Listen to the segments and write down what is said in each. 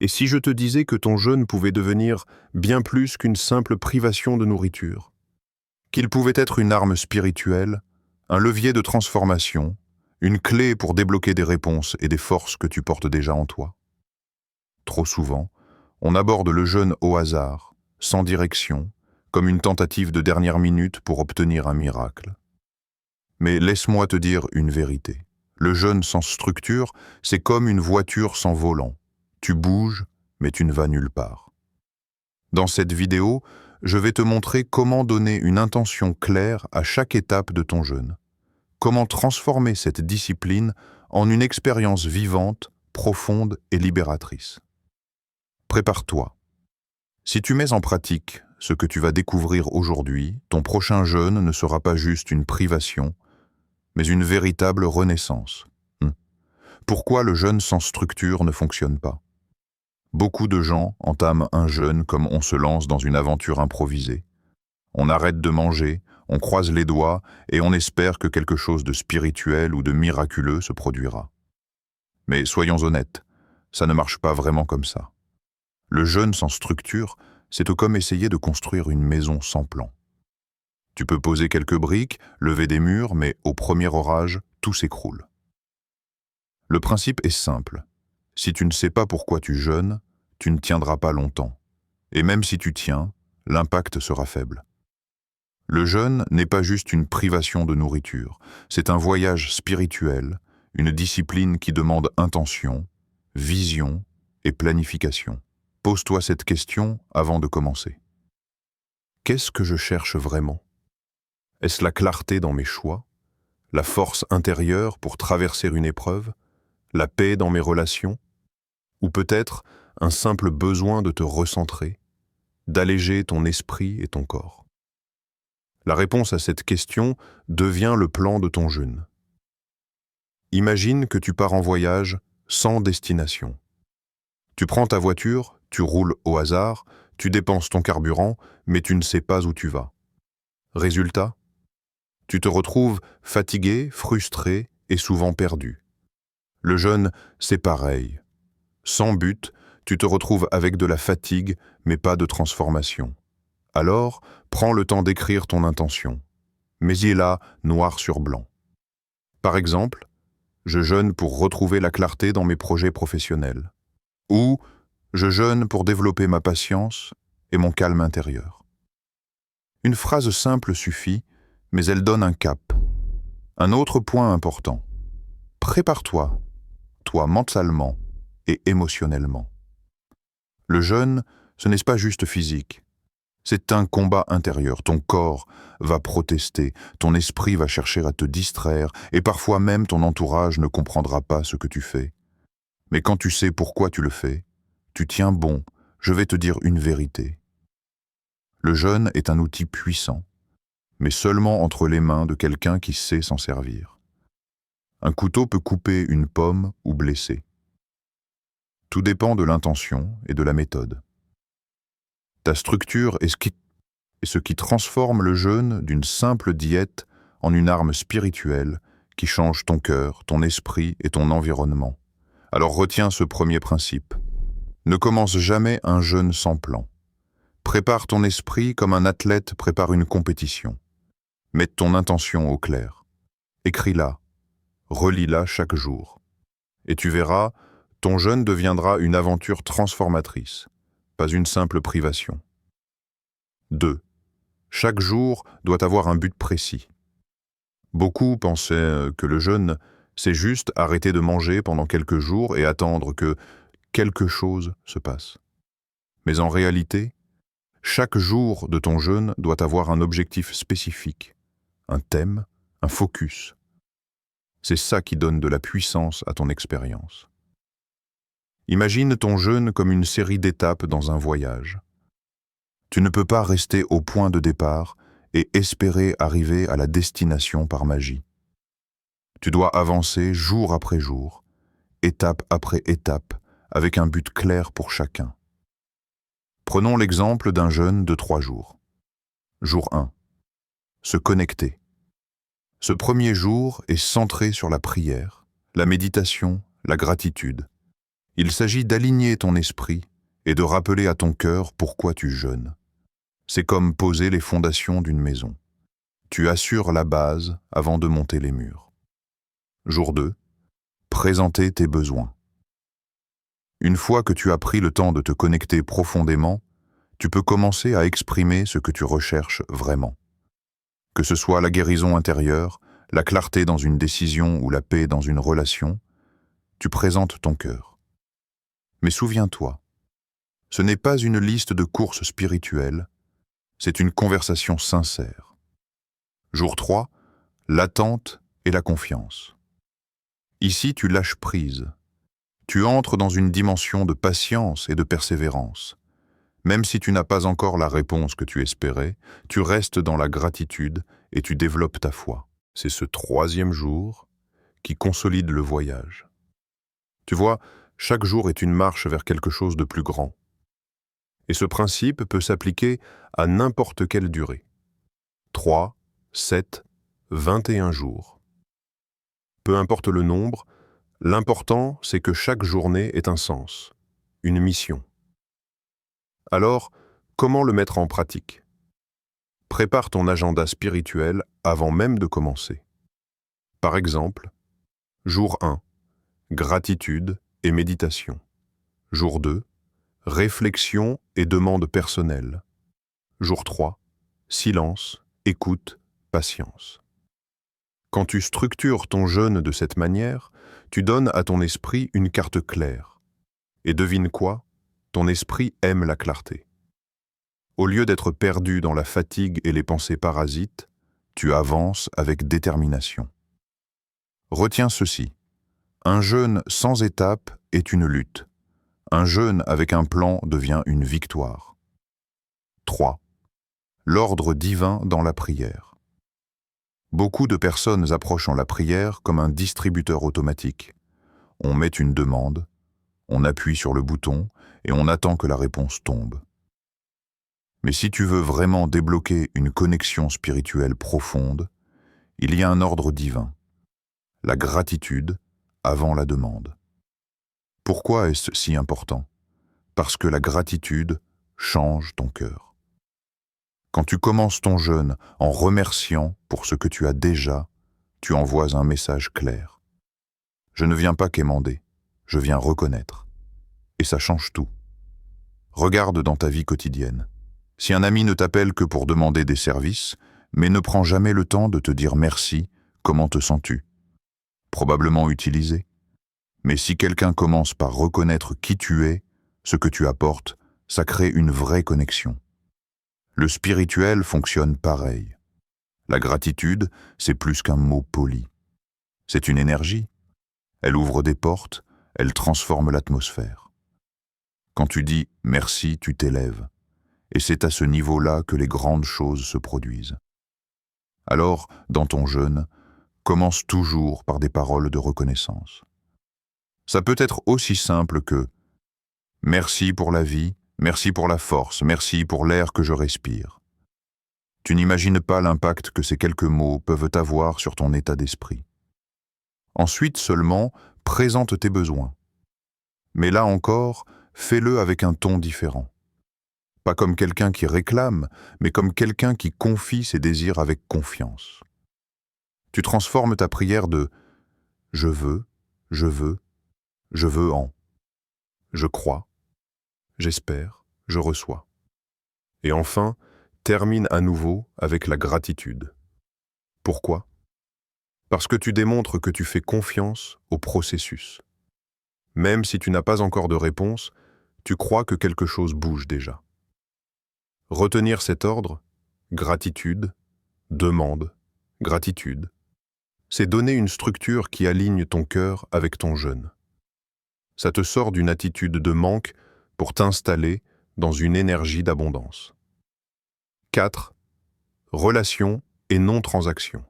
Et si je te disais que ton jeûne pouvait devenir bien plus qu'une simple privation de nourriture, qu'il pouvait être une arme spirituelle, un levier de transformation, une clé pour débloquer des réponses et des forces que tu portes déjà en toi? Trop souvent, on aborde le jeûne au hasard, sans direction, comme une tentative de dernière minute pour obtenir un miracle. Mais laisse-moi te dire une vérité. Le jeûne sans structure, c'est comme une voiture sans volant. Tu bouges, mais tu ne vas nulle part. Dans cette vidéo, je vais te montrer comment donner une intention claire à chaque étape de ton jeûne. Comment transformer cette discipline en une expérience vivante, profonde et libératrice. Prépare-toi. Si tu mets en pratique ce que tu vas découvrir aujourd'hui, ton prochain jeûne ne sera pas juste une privation, mais une véritable renaissance. Pourquoi le jeûne sans structure ne fonctionne pas? Beaucoup de gens entament un jeûne comme on se lance dans une aventure improvisée. On arrête de manger, on croise les doigts et on espère que quelque chose de spirituel ou de miraculeux se produira. Mais soyons honnêtes, ça ne marche pas vraiment comme ça. Le jeûne sans structure, c'est comme essayer de construire une maison sans plan. Tu peux poser quelques briques, lever des murs, mais au premier orage, tout s'écroule. Le principe est simple. Si tu ne sais pas pourquoi tu jeûnes, tu ne tiendras pas longtemps. Et même si tu tiens, l'impact sera faible. Le jeûne n'est pas juste une privation de nourriture, c'est un voyage spirituel, une discipline qui demande intention, vision et planification. Pose-toi cette question avant de commencer. Qu'est-ce que je cherche vraiment? Est-ce la clarté dans mes choix, la force intérieure pour traverser une épreuve, la paix dans mes relations, ou peut-être un simple besoin de te recentrer, d'alléger ton esprit et ton corps? La réponse à cette question devient le plan de ton jeûne. Imagine que tu pars en voyage sans destination. Tu prends ta voiture, tu roules au hasard, tu dépenses ton carburant, mais tu ne sais pas où tu vas. Résultat, tu te retrouves fatigué, frustré et souvent perdu. Le jeûne, c'est pareil. Sans but, tu te retrouves avec de la fatigue, mais pas de transformation. Alors, prends le temps d'écrire ton intention. Mets-y-la noir sur blanc. Par exemple, je jeûne pour retrouver la clarté dans mes projets professionnels. Ou je jeûne pour développer ma patience et mon calme intérieur. Une phrase simple suffit, mais elle donne un cap. Un autre point important. Prépare-toi, toi mentalement et émotionnellement. Le jeûne, ce n'est pas juste physique. C'est un combat intérieur. Ton corps va protester, ton esprit va chercher à te distraire, et parfois même ton entourage ne comprendra pas ce que tu fais. Mais quand tu sais pourquoi tu le fais, tu tiens bon. Je vais te dire une vérité. Le jeûne est un outil puissant, mais seulement entre les mains de quelqu'un qui sait s'en servir. Un couteau peut couper une pomme ou blesser. Tout dépend de l'intention et de la méthode. Ta structure est ce qui transforme le jeûne d'une simple diète en une arme spirituelle qui change ton cœur, ton esprit et ton environnement. Alors retiens ce premier principe. Ne commence jamais un jeûne sans plan. Prépare ton esprit comme un athlète prépare une compétition. Mets ton intention au clair. Écris-la, relis-la chaque jour. Et tu verras, ton jeûne deviendra une aventure transformatrice, pas une simple privation. 2. Chaque jour doit avoir un but précis. Beaucoup pensaient que le jeûne, c'est juste arrêter de manger pendant quelques jours et attendre que quelque chose se passe. Mais en réalité, chaque jour de ton jeûne doit avoir un objectif spécifique, un thème, un focus. C'est ça qui donne de la puissance à ton expérience. Imagine ton jeûne comme une série d'étapes dans un voyage. Tu ne peux pas rester au point de départ et espérer arriver à la destination par magie. Tu dois avancer jour après jour, étape après étape, avec un but clair pour chacun. Prenons l'exemple d'un jeûne de 3 jours. Jour 1. Se connecter. Ce premier jour est centré sur la prière, la méditation, la gratitude. Il s'agit d'aligner ton esprit et de rappeler à ton cœur pourquoi tu jeûnes. C'est comme poser les fondations d'une maison. Tu assures la base avant de monter les murs. Jour 2. Présenter tes besoins. Une fois que tu as pris le temps de te connecter profondément, tu peux commencer à exprimer ce que tu recherches vraiment. Que ce soit la guérison intérieure, la clarté dans une décision ou la paix dans une relation, tu présentes ton cœur. Mais souviens-toi, ce n'est pas une liste de courses spirituelles, c'est une conversation sincère. Jour 3, l'attente et la confiance. Ici, tu lâches prise. Tu entres dans une dimension de patience et de persévérance. Même si tu n'as pas encore la réponse que tu espérais, tu restes dans la gratitude et tu développes ta foi. C'est ce 3e jour qui consolide le voyage. Tu vois, chaque jour est une marche vers quelque chose de plus grand. Et ce principe peut s'appliquer à n'importe quelle durée. 3, 7, 21 jours. Peu importe le nombre, l'important c'est que chaque journée ait un sens, une mission. Alors, comment le mettre en pratique? Prépare ton agenda spirituel avant même de commencer. Par exemple, jour 1, gratitude et méditation. Jour 2, réflexion et demande personnelle. Jour 3, silence, écoute, patience. Quand tu structures ton jeûne de cette manière, tu donnes à ton esprit une carte claire. Et devine quoi? Ton esprit aime la clarté. Au lieu d'être perdu dans la fatigue et les pensées parasites, tu avances avec détermination. Retiens ceci. Un jeûne sans étape est une lutte. Un jeûne avec un plan devient une victoire. 3. L'ordre divin dans la prière. Beaucoup de personnes approchent la prière comme un distributeur automatique. On met une demande, on appuie sur le bouton et on attend que la réponse tombe. Mais si tu veux vraiment débloquer une connexion spirituelle profonde, il y a un ordre divin. La gratitude avant la demande. Pourquoi est-ce si important? Parce que la gratitude change ton cœur. Quand tu commences ton jeûne en remerciant pour ce que tu as déjà, tu envoies un message clair. Je ne viens pas quémander, je viens reconnaître. Et ça change tout. Regarde dans ta vie quotidienne. Si un ami ne t'appelle que pour demander des services, mais ne prend jamais le temps de te dire merci, comment te sens-tu? Probablement utilisé. Mais si quelqu'un commence par reconnaître qui tu es, ce que tu apportes, ça crée une vraie connexion. Le spirituel fonctionne pareil. La gratitude, c'est plus qu'un mot poli. C'est une énergie. Elle ouvre des portes, elle transforme l'atmosphère. Quand tu dis « merci », tu t'élèves. Et c'est à ce niveau-là que les grandes choses se produisent. Alors, dans ton jeûne, commence toujours par des paroles de reconnaissance. Ça peut être aussi simple que « merci pour la vie, merci pour la force, merci pour l'air que je respire ». Tu n'imagines pas l'impact que ces quelques mots peuvent avoir sur ton état d'esprit. Ensuite seulement, présente tes besoins. Mais là encore, fais-le avec un ton différent. Pas comme quelqu'un qui réclame, mais comme quelqu'un qui confie ses désirs avec confiance. Tu transformes ta prière de « je veux »,« je veux »,« je veux en »,« je crois »,« j'espère »,« je reçois ». Et enfin, termine à nouveau avec la gratitude. Pourquoi? Parce que tu démontres que tu fais confiance au processus. Même si tu n'as pas encore de réponse, tu crois que quelque chose bouge déjà. Retenir cet ordre, gratitude, demande, gratitude, c'est donner une structure qui aligne ton cœur avec ton jeûne. Ça te sort d'une attitude de manque pour t'installer dans une énergie d'abondance. 4. Relation et non-transaction.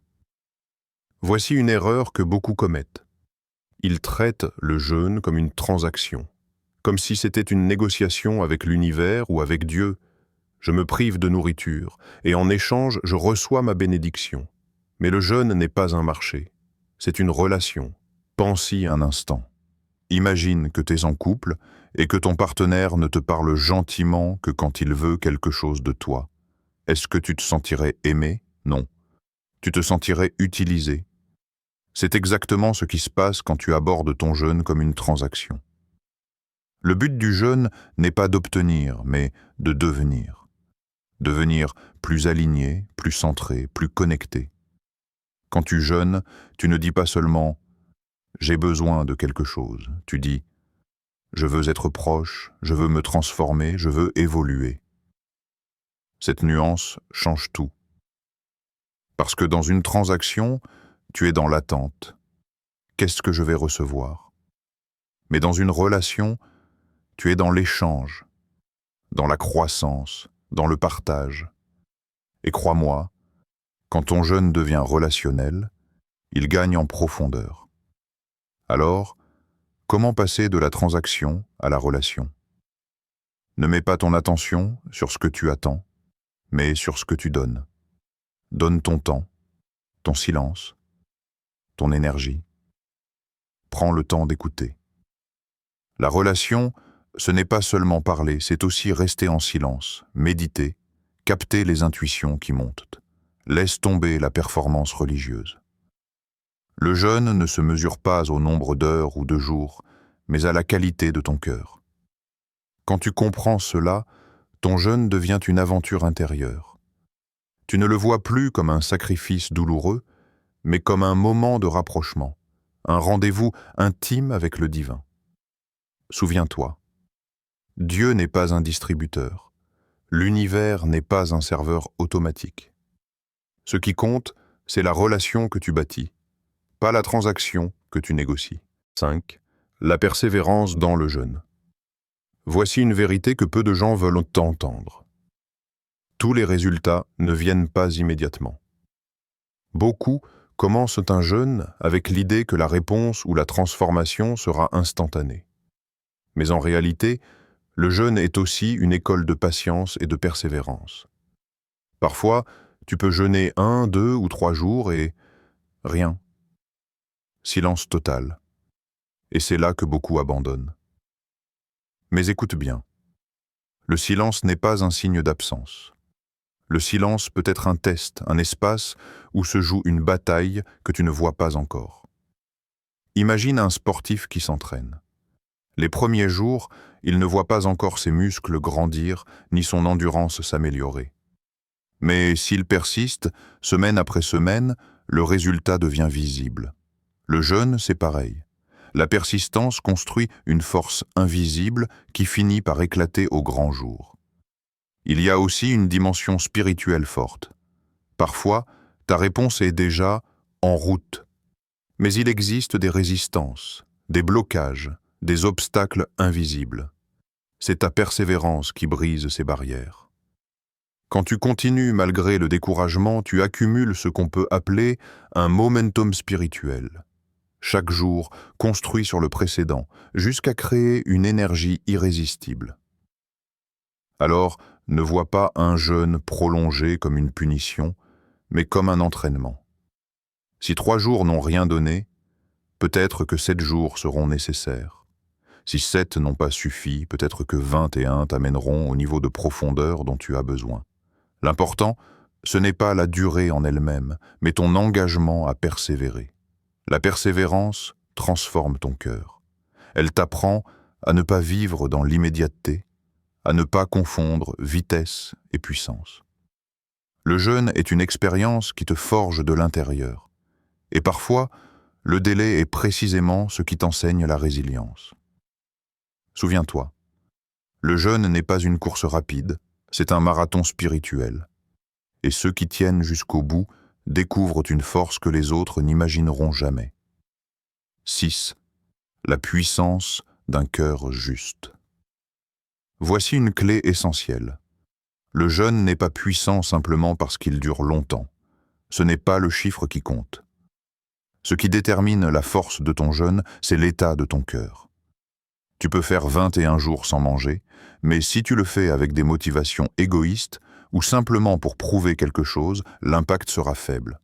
Voici une erreur que beaucoup commettent. Ils traitent le jeûne comme une transaction, comme si c'était une négociation avec l'univers ou avec Dieu. Je me prive de nourriture, et en échange, je reçois ma bénédiction. Mais le jeûne n'est pas un marché, c'est une relation. Pense-y un instant. Imagine que tu es en couple et que ton partenaire ne te parle gentiment que quand il veut quelque chose de toi. Est-ce que tu te sentirais aimé? Non. Tu te sentirais utilisé. C'est exactement ce qui se passe quand tu abordes ton jeûne comme une transaction. Le but du jeûne n'est pas d'obtenir, mais de devenir. Devenir plus aligné, plus centré, plus connecté. Quand tu jeûnes, tu ne dis pas seulement « j'ai besoin de quelque chose », tu dis « je veux être proche, je veux me transformer, je veux évoluer ». Cette nuance change tout. Parce que dans une transaction, tu es dans l'attente. Qu'est-ce que je vais recevoir? Mais dans une relation, tu es dans l'échange, dans la croissance, dans le partage. Et crois-moi, quand ton jeûne devient relationnel, il gagne en profondeur. Alors, comment passer de la transaction à la relation? Ne mets pas ton attention sur ce que tu attends, mais sur ce que tu donnes. Donne ton temps, ton silence, ton énergie. Prends le temps d'écouter. La relation, ce n'est pas seulement parler, c'est aussi rester en silence, méditer, capter les intuitions qui montent. Laisse tomber la performance religieuse. Le jeûne ne se mesure pas au nombre d'heures ou de jours, mais à la qualité de ton cœur. Quand tu comprends cela, ton jeûne devient une aventure intérieure. Tu ne le vois plus comme un sacrifice douloureux, mais comme un moment de rapprochement, un rendez-vous intime avec le divin. Souviens-toi, Dieu n'est pas un distributeur. L'univers n'est pas un serveur automatique. Ce qui compte, c'est la relation que tu bâtis, pas la transaction que tu négocies. 5. La persévérance dans le jeûne. Voici une vérité que peu de gens veulent entendre. Tous les résultats ne viennent pas immédiatement. Beaucoup commencent un jeûne avec l'idée que la réponse ou la transformation sera instantanée. Mais en réalité, le jeûne est aussi une école de patience et de persévérance. Parfois, tu peux jeûner 1, 2 ou 3 jours et rien. Silence total. Et c'est là que beaucoup abandonnent. Mais écoute bien. Le silence n'est pas un signe d'absence. Le silence peut être un test, un espace où se joue une bataille que tu ne vois pas encore. Imagine un sportif qui s'entraîne. Les premiers jours, il ne voit pas encore ses muscles grandir ni son endurance s'améliorer. Mais s'il persiste, semaine après semaine, le résultat devient visible. Le jeûne, c'est pareil. La persistance construit une force invisible qui finit par éclater au grand jour. Il y a aussi une dimension spirituelle forte. Parfois, ta réponse est déjà en route. Mais il existe des résistances, des blocages, des obstacles invisibles. C'est ta persévérance qui brise ces barrières. Quand tu continues malgré le découragement, tu accumules ce qu'on peut appeler un momentum spirituel. Chaque jour construit sur le précédent, jusqu'à créer une énergie irrésistible. Alors, ne vois pas un jeûne prolongé comme une punition, mais comme un entraînement. Si 3 jours n'ont rien donné, peut-être que 7 jours seront nécessaires. Si 7 n'ont pas suffi, peut-être que 21 t'amèneront au niveau de profondeur dont tu as besoin. L'important, ce n'est pas la durée en elle-même, mais ton engagement à persévérer. La persévérance transforme ton cœur. Elle t'apprend à ne pas vivre dans l'immédiateté, à ne pas confondre vitesse et puissance. Le jeûne est une expérience qui te forge de l'intérieur. Et parfois, le délai est précisément ce qui t'enseigne la résilience. Souviens-toi, le jeûne n'est pas une course rapide, c'est un marathon spirituel. Et ceux qui tiennent jusqu'au bout découvrent une force que les autres n'imagineront jamais. 6. La puissance d'un cœur juste. Voici une clé essentielle. Le jeûne n'est pas puissant simplement parce qu'il dure longtemps. Ce n'est pas le chiffre qui compte. Ce qui détermine la force de ton jeûne, c'est l'état de ton cœur. Tu peux faire 21 jours sans manger, mais si tu le fais avec des motivations égoïstes ou simplement pour prouver quelque chose, l'impact sera faible.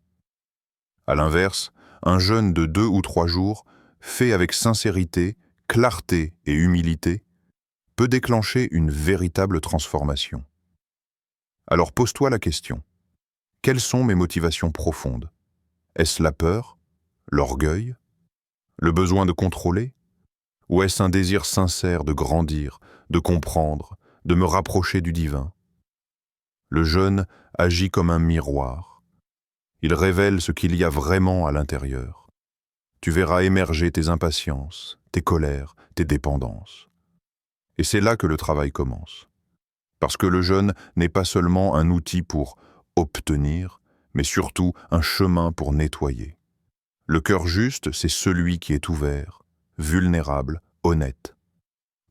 À l'inverse, un jeûne de 2 ou 3 jours, fait avec sincérité, clarté et humilité peut déclencher une véritable transformation. Alors pose-toi la question. Quelles sont mes motivations profondes? Est-ce la peur, l'orgueil, le besoin de contrôler? Ou est-ce un désir sincère de grandir, de comprendre, de me rapprocher du divin? Le jeûne agit comme un miroir. Il révèle ce qu'il y a vraiment à l'intérieur. Tu verras émerger tes impatiences, tes colères, tes dépendances. Et c'est là que le travail commence. Parce que le jeûne n'est pas seulement un outil pour obtenir, mais surtout un chemin pour nettoyer. Le cœur juste, c'est celui qui est ouvert, vulnérable, honnête.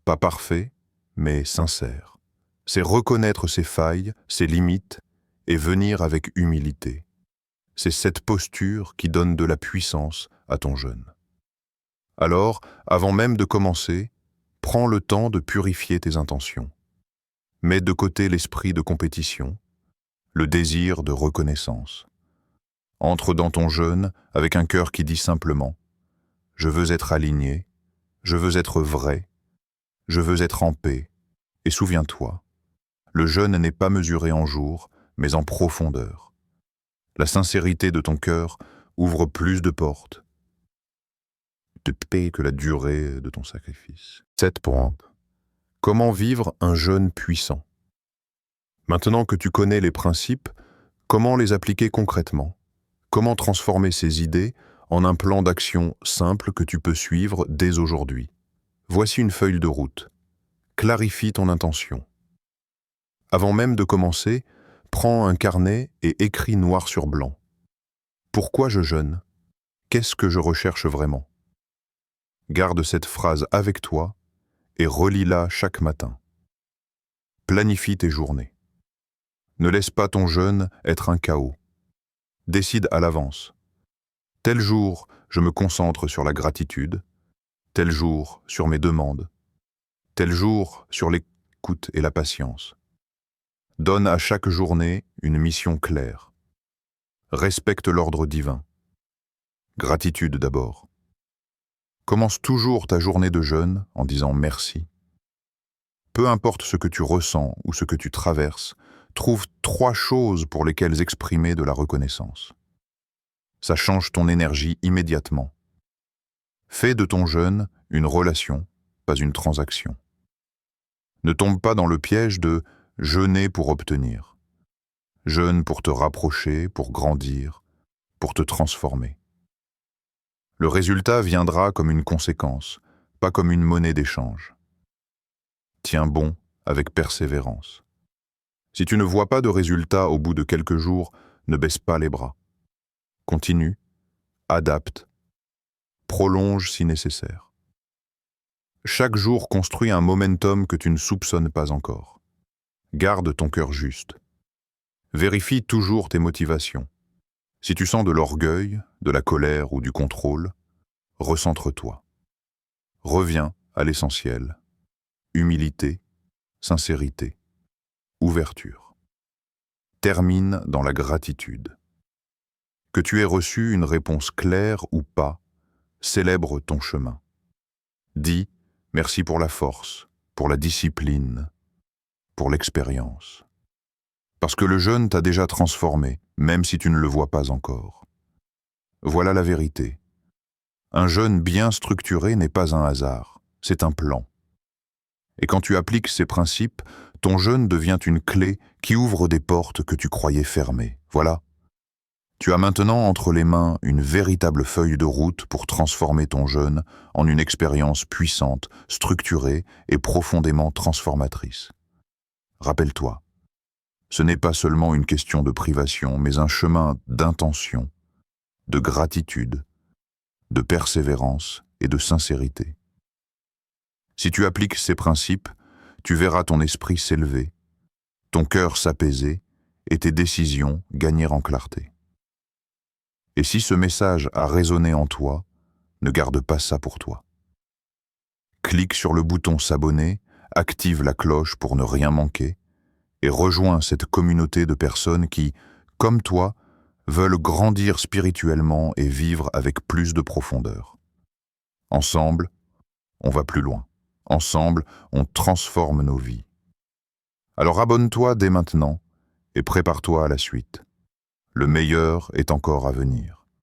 Pas parfait, mais sincère. C'est reconnaître ses failles, ses limites, et venir avec humilité. C'est cette posture qui donne de la puissance à ton jeûne. Alors, avant même de commencer, prends le temps de purifier tes intentions. Mets de côté l'esprit de compétition, le désir de reconnaissance. Entre dans ton jeûne avec un cœur qui dit simplement « Je veux être aligné, je veux être vrai, je veux être en paix. » Et souviens-toi, le jeûne n'est pas mesuré en jours, mais en profondeur. La sincérité de ton cœur ouvre plus de portes de paix que la durée de ton sacrifice. 7 points. Comment vivre un jeûne puissant? Maintenant que tu connais les principes, comment les appliquer concrètement? Comment transformer ces idées en un plan d'action simple que tu peux suivre dès aujourd'hui? Voici une feuille de route. Clarifie ton intention. Avant même de commencer, prends un carnet et écris noir sur blanc. Pourquoi je jeûne? Qu'est-ce que je recherche vraiment? Garde cette phrase avec toi et relis-la chaque matin. Planifie tes journées. Ne laisse pas ton jeûne être un chaos. Décide à l'avance. Tel jour, je me concentre sur la gratitude. Tel jour, sur mes demandes. Tel jour, sur l'écoute et la patience. Donne à chaque journée une mission claire. Respecte l'ordre divin. Gratitude d'abord. Commence toujours ta journée de jeûne en disant merci. Peu importe ce que tu ressens ou ce que tu traverses, trouve 3 choses pour lesquelles exprimer de la reconnaissance. Ça change ton énergie immédiatement. Fais de ton jeûne une relation, pas une transaction. Ne tombe pas dans le piège de jeûner pour obtenir. Jeûne pour te rapprocher, pour grandir, pour te transformer. Le résultat viendra comme une conséquence, pas comme une monnaie d'échange. Tiens bon avec persévérance. Si tu ne vois pas de résultat au bout de quelques jours, ne baisse pas les bras. Continue, adapte, prolonge si nécessaire. Chaque jour construit un momentum que tu ne soupçonnes pas encore. Garde ton cœur juste. Vérifie toujours tes motivations. Si tu sens de l'orgueil, de la colère ou du contrôle, recentre-toi. Reviens à l'essentiel. Humilité, sincérité, ouverture. Termine dans la gratitude. Que tu aies reçu une réponse claire ou pas, célèbre ton chemin. Dis merci pour la force, pour la discipline, pour l'expérience. Parce que le jeûne t'a déjà transformé, même si tu ne le vois pas encore. Voilà la vérité. Un jeûne bien structuré n'est pas un hasard, c'est un plan. Et quand tu appliques ces principes, ton jeûne devient une clé qui ouvre des portes que tu croyais fermées. Voilà. Tu as maintenant entre les mains une véritable feuille de route pour transformer ton jeûne en une expérience puissante, structurée et profondément transformatrice. Rappelle-toi, ce n'est pas seulement une question de privation, mais un chemin d'intention, de gratitude, de persévérance et de sincérité. Si tu appliques ces principes, tu verras ton esprit s'élever, ton cœur s'apaiser et tes décisions gagner en clarté. Et si ce message a résonné en toi, ne garde pas ça pour toi. Clique sur le bouton s'abonner, active la cloche pour ne rien manquer et rejoins cette communauté de personnes qui, comme toi, veulent grandir spirituellement et vivre avec plus de profondeur. Ensemble, on va plus loin. Ensemble, on transforme nos vies. Alors abonne-toi dès maintenant et prépare-toi à la suite. Le meilleur est encore à venir.